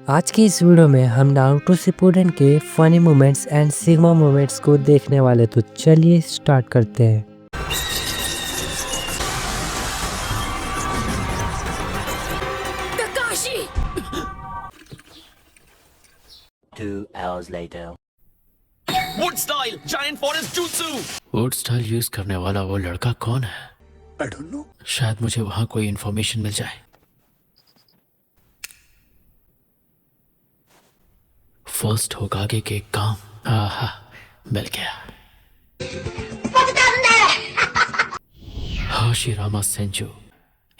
आज की इस वीडियो में हम नारुतो शिपुडेन के funny moments and sigma moments को देखने वाले, तो चलिए स्टार्ट करते हैं। Kakashi! 2 hours later. Wood style giant forest jutsu. Wood style use करने वाला वो लड़का कौन है? I don't know. शायद मुझे वहां कोई इन्फॉर्मेशन मिल जाए। फर्स्ट होकागे के काम। आहा, मिल गया। हाशिरामा सेंजू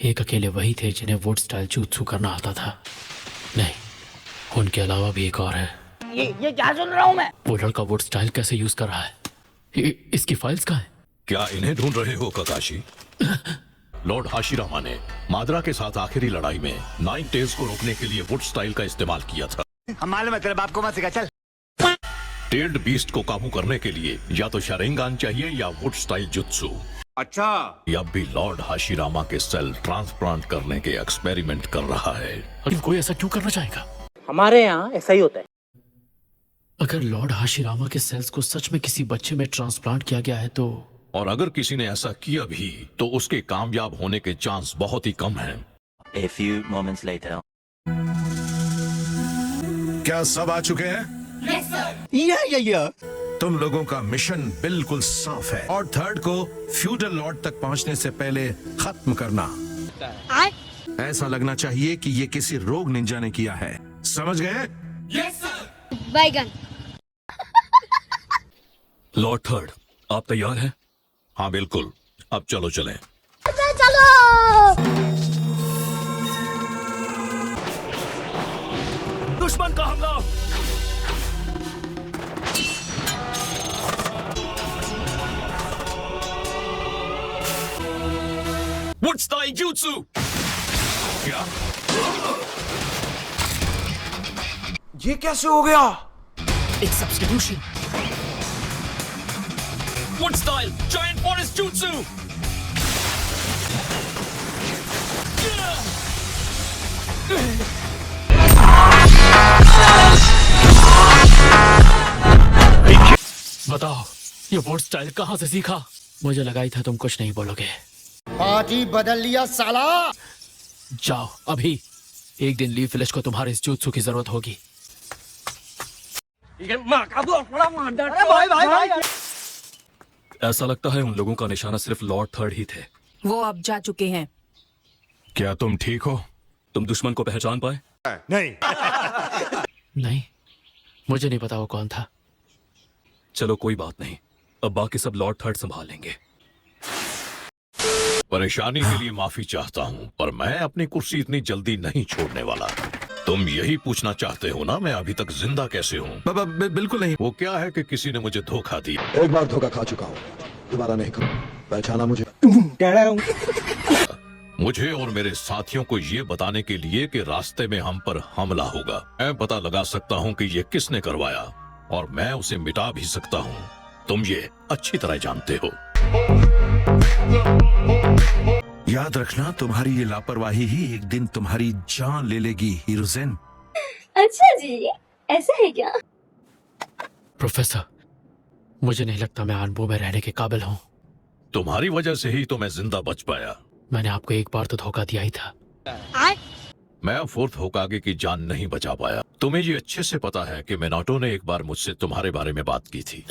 एक अकेले वही थे जिन्हें वुड स्टाइल jutsu करना आता था। नहीं, उनके अलावा भी एक और है। ये क्या सुन रहा हूँ मैं? वो लड़का वुड स्टाइल कैसे यूज कर रहा है? इसकी फाइल्स कहाँ है? क्या इन्हें ढूंढ रहे हो ककाशी? लॉर्ड हाशिरामा ने माद्रा के साथ आखिरी लड़ाई में 9 टेल्स को रोकने के लिए वुड स्टाइल का इस्तेमाल किया था। हम मालूम है तेरे बाप को मत सिखा, चल। टेल्ड बीस्ट को काबू करने के लिए या तो शारिंगान चाहिए या वुड स्टाइल जुत्सु। अच्छा, अब भी लॉर्ड हाशिरामा के सेल ट्रांसप्लांट करने के एक्सपेरिमेंट कर रहा है। लेकिन कोई ऐसा क्यों करना चाहेगा? हमारे यहाँ ऐसा ही होता है। अगर लॉर्ड हाशिरामा के सेल्स को सच में किसी बच्चे में ट्रांसप्लांट किया गया है तो और अगर किसी ने ऐसा किया भी तो उसके कामयाब होने के चांस बहुत ही कम हैं। A few moments later. क्या सब आ चुके हैं? तुम लोगों का मिशन बिल्कुल साफ है और थर्ड को फ्यूडल लॉर्ड तक पहुंचने से पहले खत्म करना। ऐसा लगना चाहिए कि ये किसी रोग निंजा ने किया है, समझ गए? बैगन। लॉर्ड थर्ड, आप तैयार हैं? हाँ बिल्कुल, अब चलो चलें। चलो! दुश्मन का हमला! Wood style jutsu! क्या? ये कैसे हो गया? एक substitution. Wood style giant forest jutsu. बताओ, ये वुड स्टाइल कहाँ से सीखा? मुझे लगा ही था तुम कुछ नहीं बोलोगे। पार्टी बदल लिया साला। जाओ अभी, एक दिन लीफ विलेज को तुम्हारे इस jutsu की जरूरत होगी। ऐसा लगता है उन लोगों का निशाना सिर्फ लॉर्ड थर्ड ही थे। वो अब जा चुके हैं। क्या तुम ठीक हो? तुम दुश्मन को पहचान पाए? नहीं, मुझे नहीं पता वो कौन था। चलो कोई बात नहीं, अब बाकी सब लॉर्ड थर्ड संभाल लेंगे। परेशानी के लिए माफी चाहता हूँ, पर मैं अपनी कुर्सी इतनी जल्दी नहीं छोड़ने वाला। तुम यही पूछना चाहते हो ना, मैं अभी तक जिंदा कैसे हूँ? बिल्कुल नहीं। वो क्या है कि किसी ने मुझे धोखा दिया। एक बार धोखा खा चुका हूँ, दोबारा नहीं खाऊं। पहचाना मुझे? मुझे और मेरे साथियों को ये बताने के लिए कि रास्ते में हम पर हमला होगा। मैं पता लगा सकता हूँ कि ये किसने करवाया और मैं उसे मिटा भी सकता हूँ। तुम ये अच्छी तरह जानते हो। याद रखना, तुम्हारी ये लापरवाही ही एक दिन तुम्हारी जान ले लेगी, हिरोजेन। अच्छा जी, ऐसा है क्या? प्रोफेसर, मुझे नहीं लगता मैं अनबू में रहने के काबिल हूँ। तुम्हारी वजह से ही तो मैं जिंदा बच पाया। मैंने आपको एक बार तो धोखा दिया ही था। मैं फोर्थ होकागे की जान नहीं बचा पाया। तुम्हें ये अच्छे से पता है कि मिनाटो ने एक बार मुझसे तुम्हारे बारे में बात की थी।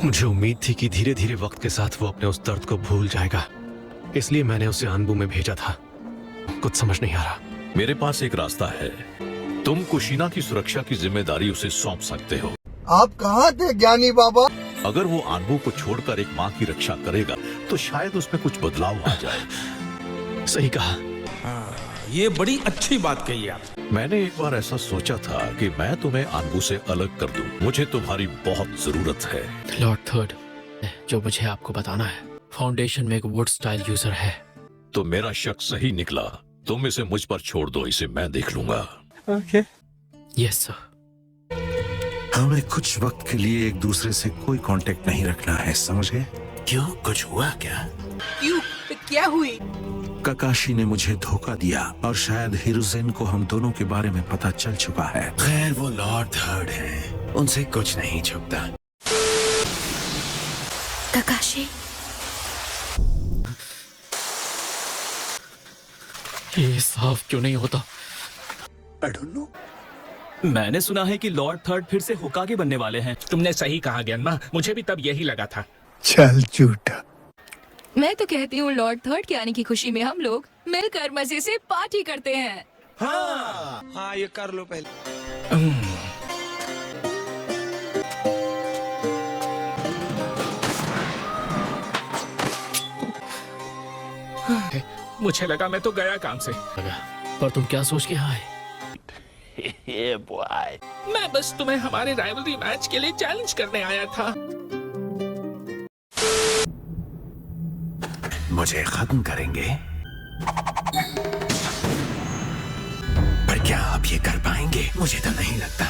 मुझे उम्मीद थी कि धीरे धीरे वक्त के साथ वो अपने उस दर्द को भूल जाएगा, इसलिए मैंने उसे अनबू में भेजा था। कुछ समझ नहीं आ रहा। मेरे पास एक रास्ता है। तुम कुशीना की सुरक्षा की जिम्मेदारी उसे सौंप सकते हो। आप कहाँ थे ज्ञानी बाबा? अगर वो अनबू को छोड़कर एक माँ की रक्षा करेगा तो शायद उसमें कुछ बदलाव आ जाए। सही कहा। ये बड़ी अच्छी बात कही आप। मैंने एक बार ऐसा सोचा था कि मैं तुम्हें अनबू से अलग कर दूं। मुझे तुम्हारी बहुत जरूरत है। लॉर्ड थर्ड, जो मुझे आपको बताना है, फाउंडेशन में एक वुड स्टाइल यूजर है। तो मेरा शक सही निकला। तुम इसे मुझ पर छोड़ दो, इसे मैं देख लूंगा। Yes sir. हमें कुछ वक्त के लिए एक दूसरे से कोई कांटेक्ट नहीं रखना है, समझ गए? क्यों, कुछ हुआ क्या? क्यों, क्या हुई? ककाशी ने मुझे धोखा दिया और शायद हिरुजेन को हम दोनों के बारे में पता चल चुका है। खैर वो लॉर्ड थर्ड हैं, उनसे कुछ नहीं छुपता। ककाशी, ये साफ क्यों नहीं होता? I don't know. मैंने सुना है कि लॉर्ड थर्ड फिर से होकागे बनने वाले हैं। तुमने सही कहा गेनमा, मुझे भी तब यही लगा था। चल झूठा। मैं तो कहती हूँ लॉर्ड थर्ड के आने की खुशी में हम लोग मिलकर मजे से पार्टी करते हैं। हाँ ये कर लो पहले। मुझे लगा मैं तो गया काम से। पर तुम क्या सोच के आए? Yeah, boy. मैं बस तुम्हें हमारे राइवलरी मैच के लिए चैलेंज करने आया था। मुझे खत्म करेंगे? पर क्या आप ये कर पाएंगे? मुझे तो नहीं लगता।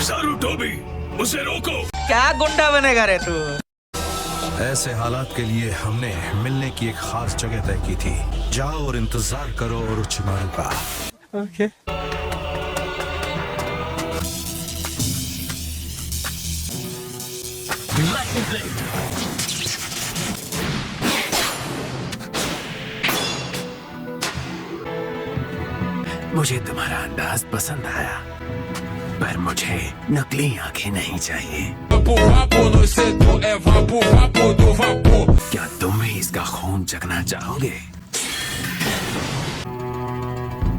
सारुटोबी, उसे रोको। क्या गुंडा बनेगा रे तू? ऐसे हालात के लिए हमने मिलने की एक खास जगह तय की थी। जाओ और इंतजार करो ओरोचिमारू का। Okay. मुझे तुम्हारा अंदाज पसंद आया, पर मुझे नकली आंखें नहीं चाहिए। क्या तुम भी इसका खून चखना चाहोगे?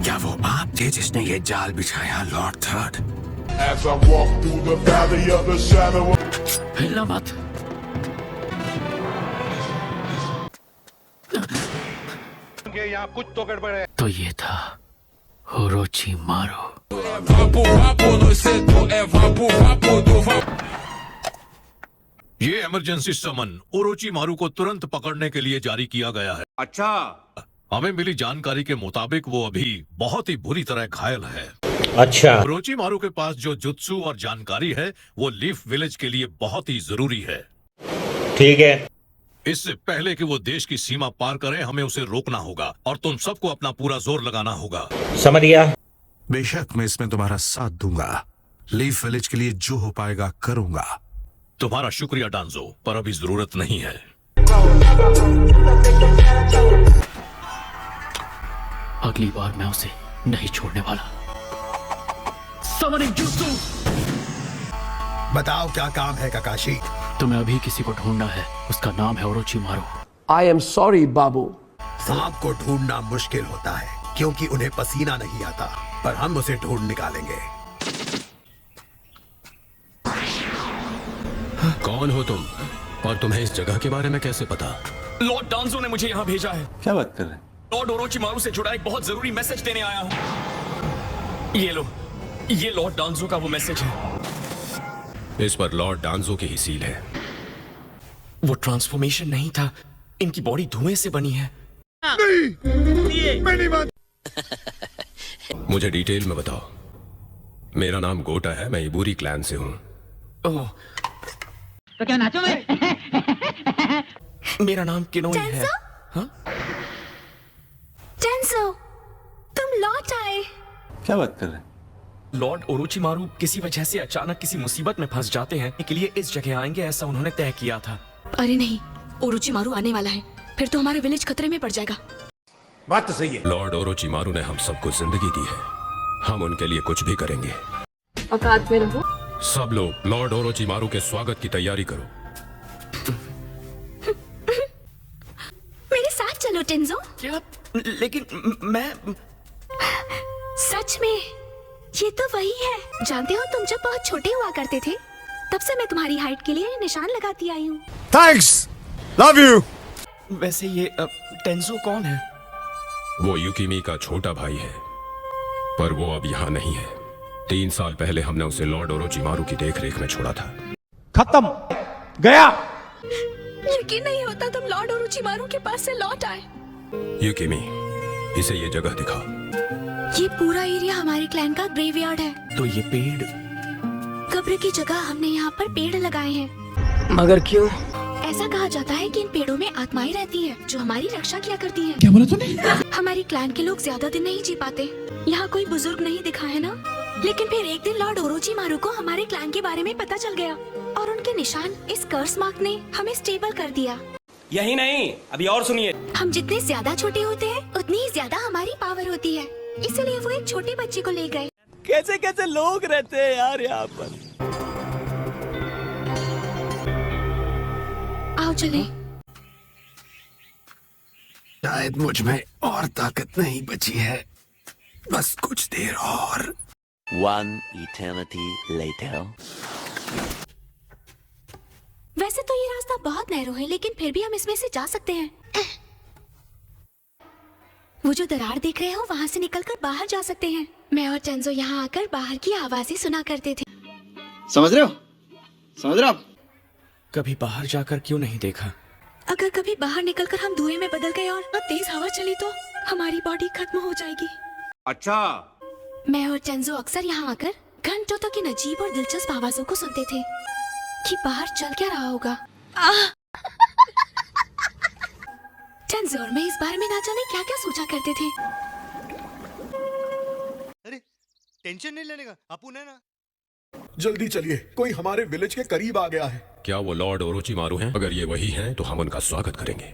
क्या वो आप थे जिसने ये जाल बिछाया, लॉर्ड थर्ड? हिलना मत। यहाँ कुछ तो गड़बड़ है। तो ये था ओरोचिमारू। ये इमरजेंसी समन ओरोचिमारू को तुरंत पकड़ने के लिए जारी किया गया है। अच्छा, हमें मिली जानकारी के मुताबिक वो अभी बहुत ही बुरी तरह घायल है। अच्छा। ओरोचिमारू के पास जो जुत्सु और जानकारी है वो लीफ विलेज के लिए बहुत ही जरूरी है। ठीक है। इससे पहले कि वो देश की सीमा पार करे, हमें उसे रोकना होगा और तुम सबको अपना पूरा जोर लगाना होगा। समझ गया। बेशक मैं इसमें तुम्हारा साथ दूंगा। लीफ विलेज के लिए जो हो पाएगा करूंगा। तुम्हारा शुक्रिया डांजो, पर अभी जरूरत नहीं है। अगली बार मैं उसे नहीं छोड़ने वाला। Summoning jutsu. बताओ क्या काम है ककाशी? तुम्हें अभी किसी को ढूंढना है, उसका नाम है ओरोचिमारू। आई एम सॉरी बाबू। सांप को ढूंढना मुश्किल होता है क्योंकि उन्हें पसीना नहीं आता, पर हम उसे ढूंढ निकालेंगे। कौन हो तुम और तुम्हें इस जगह के बारे में कैसे पता? लॉर्ड डांजो ने मुझे यहाँ भेजा है। क्या बात कर रहे हैं? लॉर्ड ओरोचिमारू से जुड़ा एक बहुत जरूरी मैसेज देने आया हूँ। ये लो, ये लॉर्ड डांजो का वो मैसेज है। इस पर लॉर्ड डांजो की ही सील है। वो ट्रांसफॉर्मेशन नहीं था, इनकी बॉडी धुएं से बनी है। मुझे डिटेल में बताओ। मेरा नाम गोटा है, मैं इबूरी क्लैन से हूँ। ओह, तो क्या नाचो मैं? मेरा नाम किनोई है। हाँ? टेंसो, तुम लौट आए। क्या बात कर रहे हैं? लॉर्ड ओरोचिमारू किसी वजह से अचानक किसी मुसीबत में फंस जाते हैं, के लिए इस जगह आएंगे ऐसा उन्होंने तय किया था। अरे नहीं, ओरोचिमारू आने वाला है, फिर तो हमारा विलेज खतरे में पड़ जाएगा। बात तो सही है। लॉर्ड ओरोचिमारू ने हम सबको जिंदगी दी है, हम उनके लिए कुछ भी करेंगे। औकात में रहो। सब लोग लॉर्ड ओरोचिमारू के स्वागत की तैयारी करो। मेरे साथ चलो टेंजो। क्या? लेकिन मैं सच में ये तो वही है। जानते हो, तुम जब बहुत छोटे हुआ करते थे तब से मैं तुम्हारी हाइट के लिए निशान लगाती आई हूँ। Thanks, love you. वैसे ये टेंजो कौन है? वो युकिमी का छोटा भाई है, पर वो अब यहाँ नहीं है। 3 साल पहले हमने उसे लॉर्ड ओरोचिमारू की देखरेख में छोड़ा था। खत्म, गया। यकीन नहीं होता तुम लॉर्ड ओरोचिमारू के पास से लौट आए। युकिमी, इसे ये जगह दिखा। ये पूरा एरिया हमारे क्लैन का ग्रेवयार्ड है। तो ये पेड़ कब्र की जगह हमने यहाँ पर पेड़ लगाए हैं। मगर क्यों? ऐसा कहा जाता है कि इन पेड़ों में आत्माएं रहती हैं, जो हमारी रक्षा किया करती हैं। क्या बोला तूने? हमारी क्लैन के लोग ज्यादा दिन नहीं जी पाते। यहाँ कोई बुजुर्ग नहीं दिखा है ना? लेकिन फिर एक दिन लॉर्ड ओरोचिमारू को हमारे क्लैन के बारे में पता चल गया और उनके निशान इस कर्स मार्क ने हमें स्टेबल कर दिया। यही नहीं, अभी और सुनिए। हम जितने ज्यादा छोटे होते हैं उतनी ही ज्यादा हमारी पावर होती है, इसलिए वो एक छोटे बच्चे को ले गए। कैसे कैसे लोग रहते हैं यार यहाँ पर। आओ चले। शायद मुझ में और ताकत नहीं बची है, बस कुछ देर और। One eternity later. वैसे तो ये रास्ता बहुत नैरो है, लेकिन फिर भी हम इसमें से जा सकते हैं। वो जो दरार देख रहे हो वहाँ से निकलकर बाहर जा सकते हैं। मैं और टेंजो यहाँ आकर बाहर की आवाजें सुना करते थे। समझ रहे हो? समझ रहे हो आप? कभी बाहर जाकर क्यों नहीं देखा? अगर कभी बाहर निकलकर हम धुएं में बदल गए और तेज हवा चली तो हमारी बॉडी खत्म हो जाएगी। अच्छा। मैं और टेंजो अक्सर यहाँ आकर घंटों तक इन अजीब और दिलचस्प आवाजों को सुनते थे कि बाहर चल क्या रहा होगा। टेंजो और मैं इस बारे में ना जाने क्या क्या सोचा करते थे। अरे टेंशन नहीं लेने का, अपुन है ना। जल्दी चलिए, कोई हमारे विलेज के करीब आ गया है। क्या वो लॉर्ड ओरोचिमारू हैं? अगर ये वही हैं तो हम उनका स्वागत करेंगे।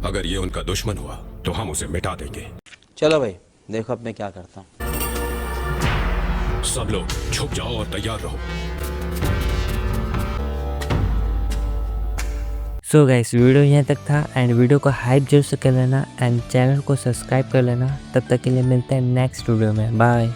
अगर ये उनका दुश्मन हुआ तो हम उसे मिटा देंगे। चलो भाई, देखो अब मैं क्या करता हूँ। सब लोग छुप जाओ और तैयार रहो। सो गाइस, वीडियो यहाँ तक था एंड वीडियो को हाइप जरूर से कर लेना एंड चैनल को सब्सक्राइब कर लेना। तब तक के लिए मिलते हैं नेक्स्ट वीडियो में। बाय।